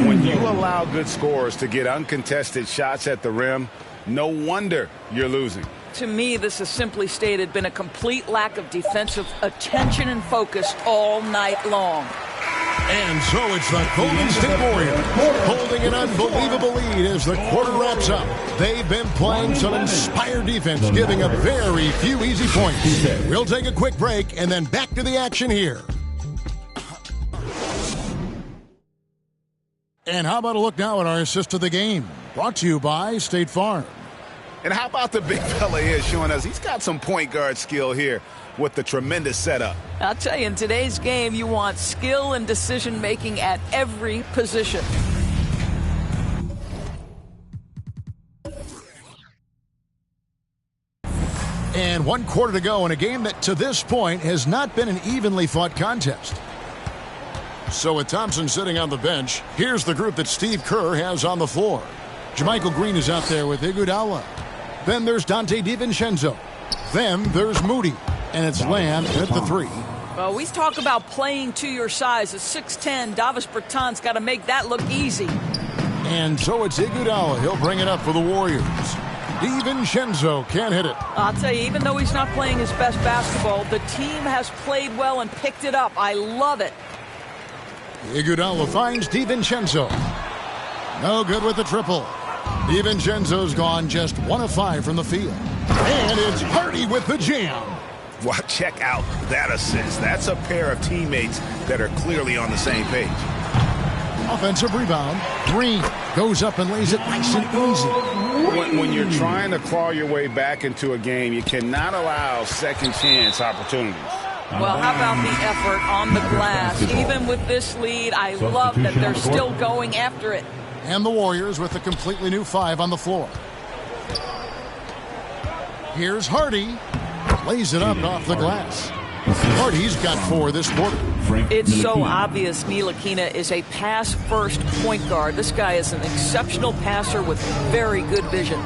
When you allow good scorers to get uncontested shots at the rim, no wonder you're losing. To me, this has simply stated been a complete lack of defensive attention and focus all night long. And so it's the Golden State Warriors holding an unbelievable lead as the quarter wraps up. They've been playing some inspired defense, giving up very few easy points. We'll take a quick break and then back to the action here. And how about a look now at our assist of the game? Brought to you by State Farm. And how about the big fella here showing us he's got some point guard skill here with the tremendous setup. I'll tell you, in today's game, you want skill and decision-making at every position. And 1 quarter to go in a game that, to this point, has not been an evenly fought contest. So with Thompson sitting on the bench, here's the group that Steve Kerr has on the floor. Jermichael Green is out there with Iguodala. Then there's Dante DiVincenzo. Then there's Moody. And it's Lamb at the 3. Well, we talk about playing to your size. At 6'10", Davis Bertans got to make that look easy. And so it's Iguodala. He'll bring it up for the Warriors. DiVincenzo can't hit it. I'll tell you, even though he's not playing his best basketball, the team has played well and picked it up. I love it. Iguodala finds DiVincenzo. No good with the triple. DiVincenzo's gone just 1 of 5 from the field. And it's Hardy with the jam. Well, check out that assist. That's a pair of teammates that are clearly on the same page. Offensive rebound. Green goes up and lays it nice and easy. When you're trying to claw your way back into a game, you cannot allow second chance opportunities. Well, how about the effort on the glass? Even with this lead, I love that they're still going after it. And the Warriors with a completely new 5 on the floor. Here's Hardy. Lays it up off the glass. Hardy's got 4 this quarter. It's so obvious Ntilikina is a pass-first point guard. This guy is an exceptional passer with very good vision.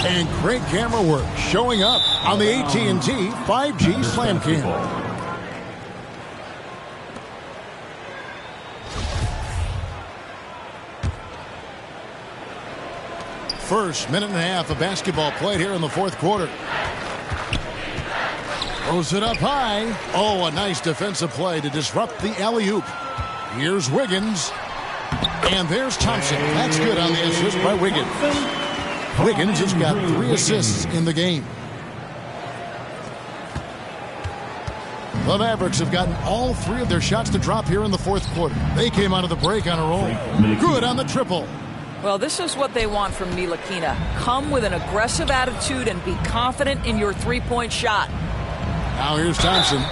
And great camera work showing up on the AT&T 5G Slam Cam. First minute and a half of basketball played here in the 4th quarter. Throws it up high. Oh, a nice defensive play to disrupt the alley-oop. Here's Wiggins. And there's Thompson. That's good on the assist by Wiggins. Wiggins has got 3 assists in the game. The Mavericks have gotten all 3 of their shots to drop here in the 4th quarter. They came out of the break on a roll. Good on the triple. Well, this is what they want from Ntilikina. Come with an aggressive attitude and be confident in your three-point shot. Now here's Thompson.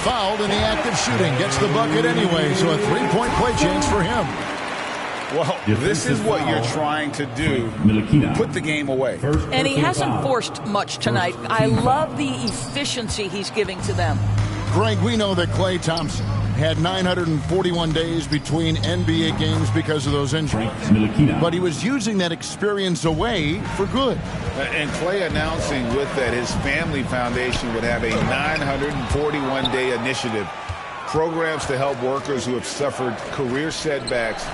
Fouled in the act of shooting. Gets the bucket anyway, so a 3-point play chance for him. Well, this is what you're trying to do. Put the game away. And he hasn't forced much tonight. I love the efficiency he's giving to them. Greg, we know that Klay Thompson had 941 days between NBA games because of those injuries. But he was using that experience away for good. And Klay announcing with that his family foundation would have a 941-day initiative. Programs to help workers who have suffered career setbacks.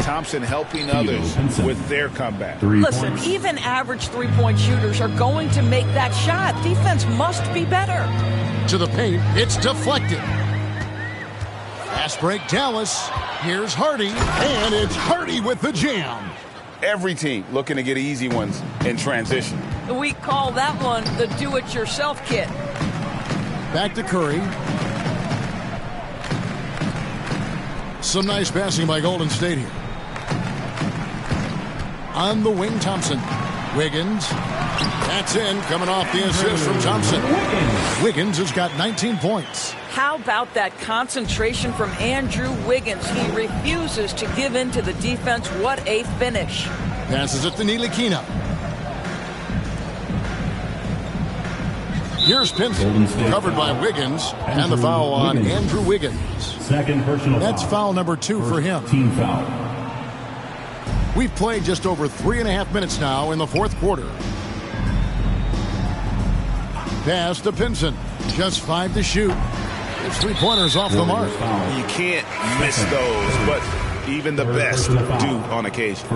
Thompson helping others with their comeback. Listen, even average three-point shooters are going to make that shot. Defense must be better. To the paint, it's deflected. Fast break, Dallas. Here's Hardy, and it's Hardy with the jam. Every team looking to get easy ones in transition. We call that one the do-it-yourself kit. Back to Curry. Some nice passing by Golden State here. On the wing, Thompson. Wiggins. That's in, coming off the assist from Thompson. Wiggins has got 19 points. How about that concentration from Andrew Wiggins? He refuses to give in to the defense. What a finish. Passes it to Ntilikina. Here's Pinson, covered by Wiggins, and the foul on Andrew Wiggins. Second personal That's foul number 2 for him. Team foul. We've played just over 3.5 minutes now in the 4th quarter. Pass to Pinson. Just 5 to shoot. His three-pointers off the mark. You can't miss those, but even the best do on occasion.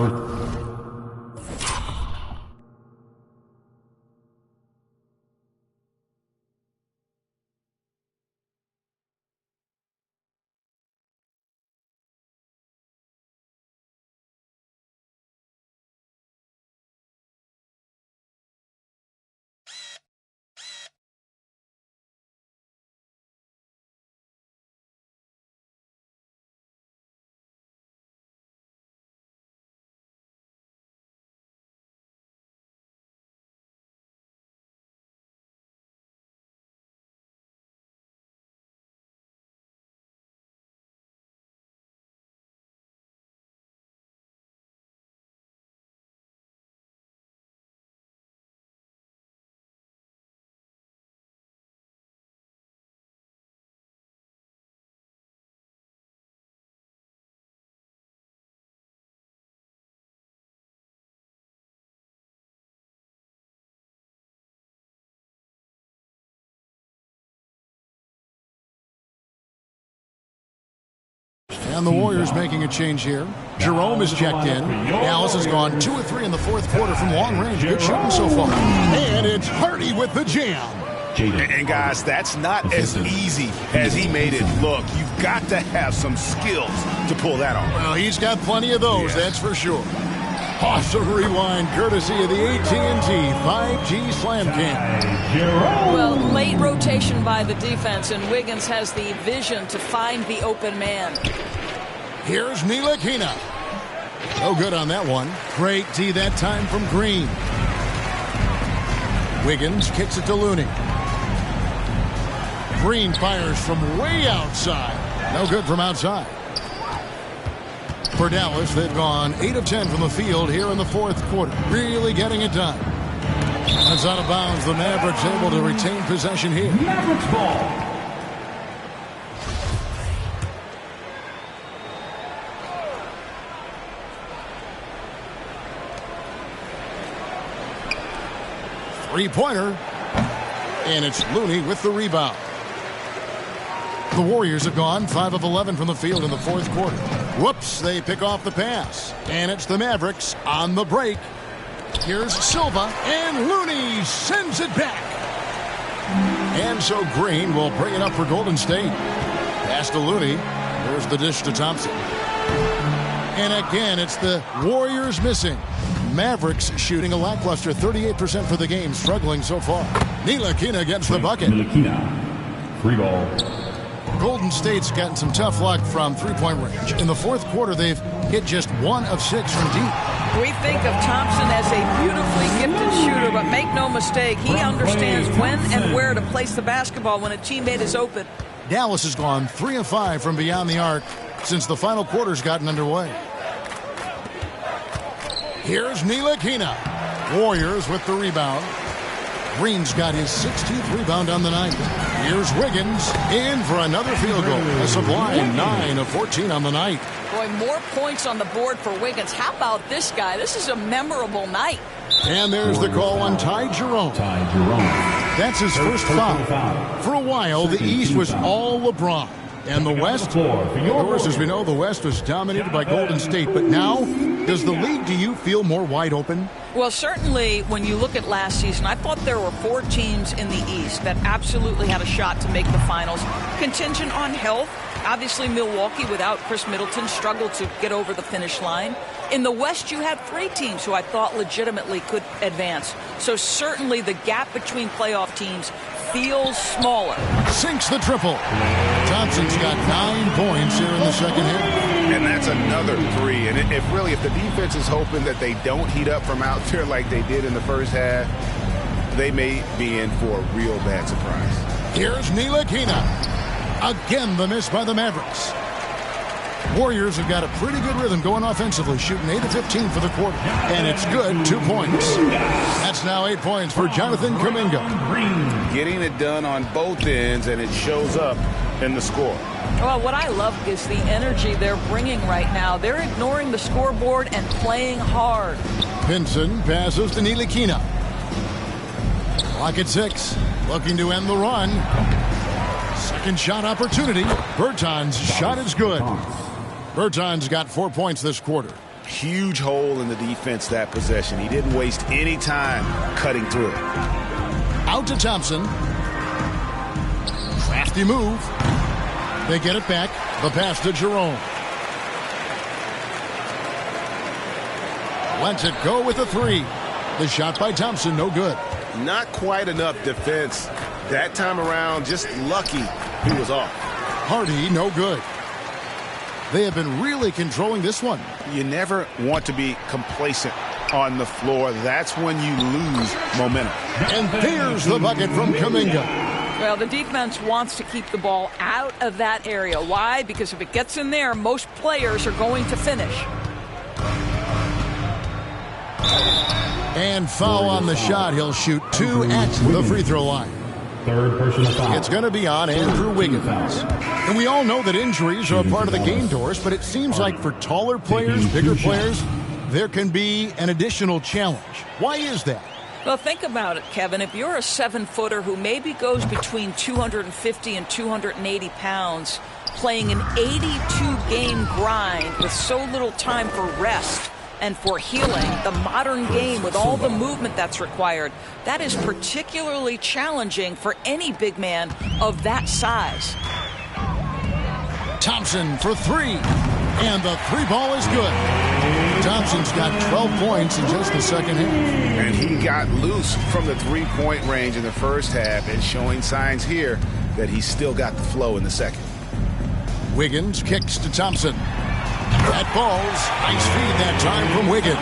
And the Warriors making a change here. Jerome is checked in. Dallas has gone 2 of 3 in the fourth quarter from long range. Good shooting so far. And it's Hardy with the jam. And guys, that's not as easy as he made it look. You've got to have some skills to pull that off. Well, he's got plenty of those, that's for sure. Awesome rewind, courtesy of the AT&T 5G Slam Cam. Well, late rotation by the defense, and Wiggins has the vision to find the open man. Here's Ntilikina. No good on that one. Great D that time from Green. Wiggins kicks it to Looney. Green fires from way outside. No good from outside. For Dallas, they've gone 8 of 10 from the field here in the fourth quarter. Really getting it done. That's out of bounds. The Mavericks able to retain possession here. Mavericks ball. Three-pointer. And it's Looney with the rebound. The Warriors have gone 5 of 11 from the field in the fourth quarter. Whoops, they pick off the pass. And it's the Mavericks on the break. Here's Silva, and Looney sends it back. And so Green will bring it up for Golden State. Pass to Looney. There's the dish to Thompson. And again, it's the Warriors missing. Mavericks shooting a lackluster 38% for the game, struggling so far. Ntilikina gets the bucket. Ntilikina. Free ball. Golden State's gotten some tough luck from three-point range. In the fourth quarter, they've hit just 1 of 6 from deep. We think of Thompson as a beautifully gifted shooter, but make no mistake, he understands when and where to place the basketball when a teammate is open. Dallas has gone 3 of 5 from beyond the arc since the final quarter's gotten underway. Here's Ntilikina. Warriors with the rebound. Green's got his 16th rebound on the night. Here's Wiggins in for another field goal. A sublime 9 of 14 on the night. Boy, more points on the board for Wiggins. How about this guy? This is a memorable night. And there's the call on Ty Jerome. That's his first foul. For a while, the East was all LeBron. And the West, of course, as we know, the West was dominated by Golden State. But now, does the league, do you feel more wide open? Well, certainly when you look at last season, I thought there were 4 teams in the East that absolutely had a shot to make the finals. Contingent on health. Obviously, Milwaukee, without Chris Middleton, struggled to get over the finish line. In the West, you had 3 teams who I thought legitimately could advance. So certainly the gap between playoff teams feels smaller. Sinks the triple. Thompson's got 9 points here in the second half. And that's another 3. And if the defense is hoping that they don't heat up from out there like they did in the first half, they may be in for a real bad surprise. Here's Ntilikina. Again, the miss by the Mavericks. Warriors have got a pretty good rhythm going offensively, shooting 8 of 15 for the quarter. And it's good, 2 points. That's now 8 points for Jonathan Kuminga. Getting it done on both ends, and it shows up in the score. Well, what I love is the energy they're bringing right now. They're ignoring the scoreboard and playing hard. Pinson passes to Ntilikina. Clock at 6. Looking to end the run. Second shot opportunity. Berton's shot is good. Berton's got 4 points this quarter. Huge hole in the defense that possession. He didn't waste any time cutting through it. Out to Thompson. Crafty move. They get it back. The pass to Jerome. Lets it go with a three. The shot by Thompson, no good. Not quite enough defense. That time around, just lucky he was off. Hardy, no good. They have been really controlling this one. You never want to be complacent on the floor. That's when you lose momentum. And there's the bucket from Kuminga. Well, the defense wants to keep the ball out of that area. Why? Because if it gets in there, most players are going to finish. And foul on the shot. He'll shoot 2 at the free throw line. Third personal foul. It's going to be on Andrew Wiggins. And we all know that injuries are a part of the game, Doris, but it seems like for taller players, bigger players, there can be an additional challenge. Why is that? Well, think about it, Kevin. If you're a 7-footer who maybe goes between 250 and 280 pounds, playing an 82-game grind with so little time for rest and for healing, the modern game with all the movement that's required, that is particularly challenging for any big man of that size. Thompson for three. And the three ball is good. Thompson's got 12 points in just the second half. And he got loose from the three-point range in the first half and showing signs here that he's still got the flow in the second. Wiggins kicks to Thompson. That ball's nice feed that time from Wiggins.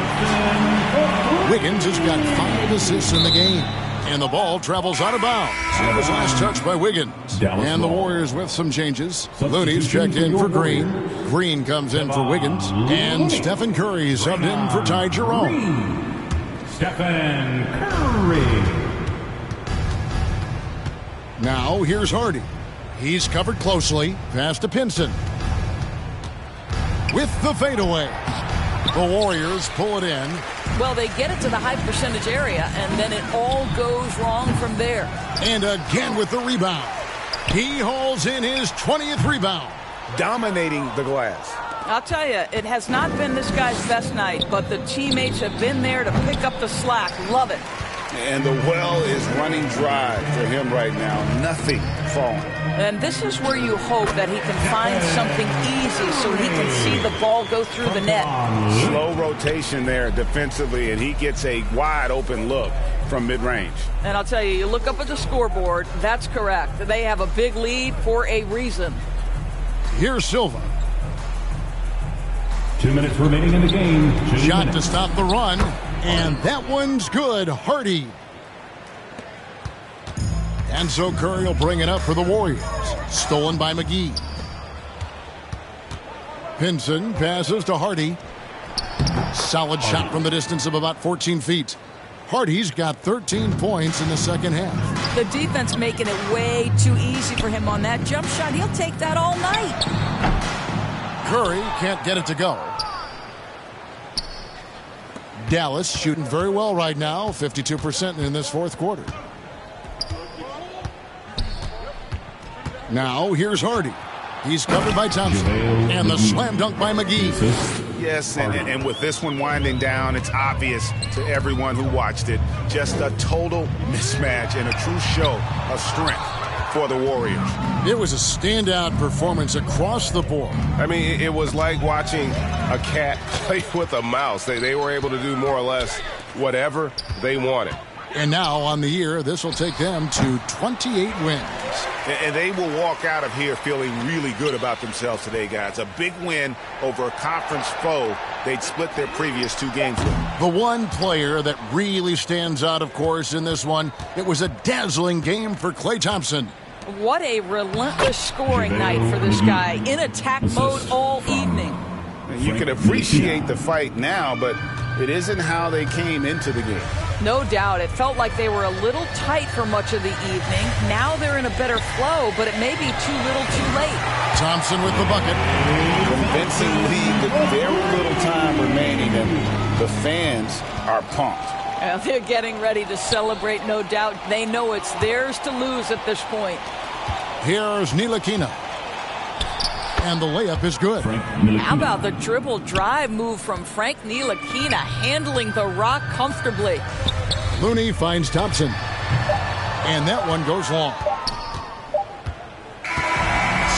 Wiggins has got 5 assists in the game. And the ball travels out of bounds. It was last touched by Wiggins. And the Warriors with some changes. Looney's checked in for Green. Green comes in for Wiggins. And Stephen Curry subbed in for Ty Jerome. Stephen Curry. Now here's Hardy. He's covered closely. Pass to Pinson. With the fadeaway. The Warriors pull it in. Well, they get it to the high percentage area, and then it all goes wrong from there. And again with the rebound. He hauls in his 20th rebound. Dominating the glass. I'll tell you, it has not been this guy's best night, but the teammates have been there to pick up the slack. Love it. And the well is running dry for him right now. Nothing falling. And this is where you hope that he can find something easy so he can see the ball go through the net. Slow rotation there defensively, and he gets a wide open look from mid-range. And I'll tell you, you look up at the scoreboard, that's correct. They have a big lead for a reason. Here's Silva. 2 minutes remaining in the game. Shot to stop the run. And that one's good. Hardy. And so Curry will bring it up for the Warriors. Stolen by McGee. Pinson passes to Hardy. Solid shot from the distance of about 14 feet. Hardy's got 13 points in the second half. The defense making it way too easy for him on that jump shot. He'll take that all night. Curry can't get it to go. Dallas shooting very well right now, 52% in this fourth quarter. Now here's Hardy. He's covered by Thompson. And the slam dunk by McGee. Yes, and with this one winding down, it's obvious to everyone who watched it. Just a total mismatch and a true show of strength for the Warriors. It was a standout performance across the board. I mean, it was like watching a cat play with a mouse. They were able to do more or less whatever they wanted. And now on the year, this will take them to 28 wins. And they will walk out of here feeling really good about themselves today, guys. A big win over a conference foe they'd split their previous 2 games with. The one player that really stands out, of course, in this one, it was a dazzling game for Klay Thompson. What a relentless scoring night for this guy. In attack mode all evening. You can appreciate the fight now, but it isn't how they came into the game. No doubt. It felt like they were a little tight for much of the evening. Now they're in a better flow, but it may be too little too late. Thompson with the bucket. Convincing lead with very little time remaining, and the fans are pumped. Well, they're getting ready to celebrate, no doubt. They know it's theirs to lose at this point. Here's Ntilikina. And the layup is good. How about the dribble drive move from Frank Ntilikina, handling the rock comfortably. Looney finds Thompson. And that one goes long.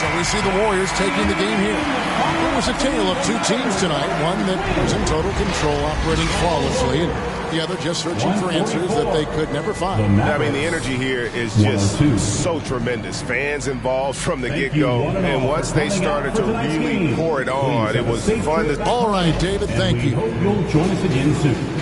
So we see the Warriors taking the game here. It was a tale of two teams tonight. One that was in total control, operating flawlessly, and the other just searching for answers that they could never find. I mean, the energy here is just so tremendous. Fans involved from the get-go, and once they started to really pour it on, it was fun. All right, David, thank you. Hope you'll join us again soon.